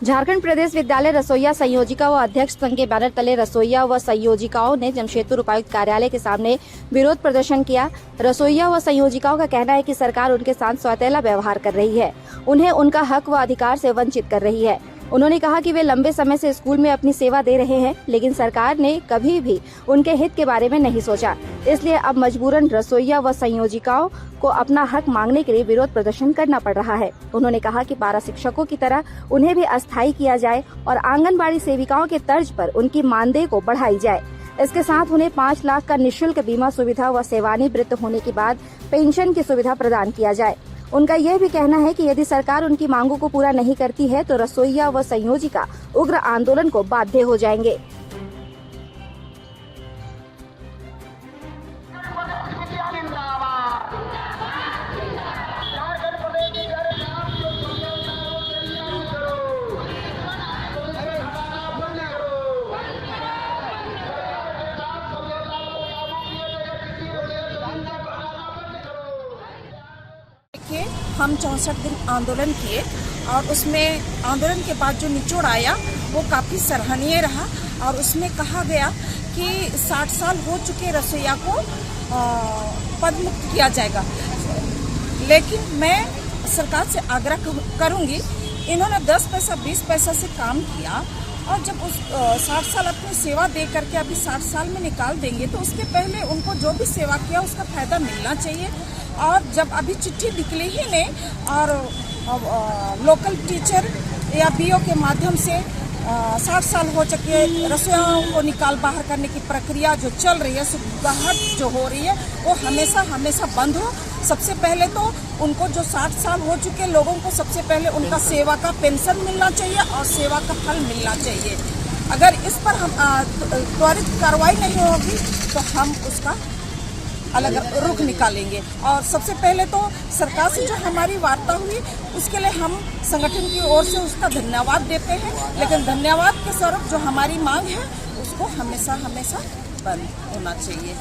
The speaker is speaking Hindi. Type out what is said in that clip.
झारखंड प्रदेश विद्यालय रसोइया संयोजिका व अध्यक्ष संघ के बैनर तले रसोइया व संयोजिकाओं ने जमशेदपुर उपायुक्त कार्यालय के सामने विरोध प्रदर्शन किया। रसोइया व संयोजिकाओं का कहना है कि सरकार उनके साथ सौतेला व्यवहार कर रही है, उन्हें उनका हक व अधिकार से वंचित कर रही है। उन्होंने कहा कि वे लंबे समय से स्कूल में अपनी सेवा दे रहे हैं, लेकिन सरकार ने कभी भी उनके हित के बारे में नहीं सोचा। इसलिए अब मजबूरन रसोइया व संयोजिकाओं को अपना हक मांगने के लिए विरोध प्रदर्शन करना पड़ रहा है। उन्होंने कहा कि पारा शिक्षकों की तरह उन्हें भी अस्थायी किया जाए और आंगनबाड़ी सेविकाओं के तर्ज पर उनकी मानदेय को बढ़ाई जाए। इसके साथ उन्हें 5 लाख का निःशुल्क बीमा सुविधा व सेवानिवृत्त होने के बाद पेंशन की सुविधा प्रदान किया जाए। उनका यह भी कहना है कि यदि सरकार उनकी मांगों को पूरा नहीं करती है तो रसोइया व संयोजिका उग्र आंदोलन को बाध्य हो जाएंगे। हम 64 दिन आंदोलन किए और उसमें आंदोलन के बाद जो निचोड़ आया वो काफ़ी सराहनीय रहा और उसमें कहा गया कि 60 साल हो चुके रसोइया को पद मुक्त किया जाएगा। लेकिन मैं सरकार से आग्रह करूंगी, इन्होंने 10 पैसा 20 पैसा से काम किया और जब उस 60 साल अपनी सेवा दे करके अभी 60 साल में निकाल देंगे तो उसके पहले उनको जो भी सेवा किया उसका फायदा मिलना चाहिए। और जब अभी चिट्ठी निकली ही नहीं और लोकल टीचर या बीओ के माध्यम से 60 साल हो चुके रसोइयाओं को निकाल बाहर करने की प्रक्रिया जो चल रही है, सुगबुगाहट जो हो रही है वो हमेशा बंद हो। सबसे पहले तो उनको जो 60 साल हो चुके लोगों को सबसे पहले उनका सेवा का पेंशन मिलना चाहिए और सेवा का फल मिलना चाहिए। अगर इस पर हम त्वरित कार्रवाई नहीं होगी तो हम उसका अलग रुख निकालेंगे। और सबसे पहले तो सरकार से जो हमारी वार्ता हुई उसके लिए हम संगठन की ओर से उसका धन्यवाद देते हैं, लेकिन धन्यवाद के स्वरूप जो हमारी मांग है उसको हमेशा बंद होना चाहिए।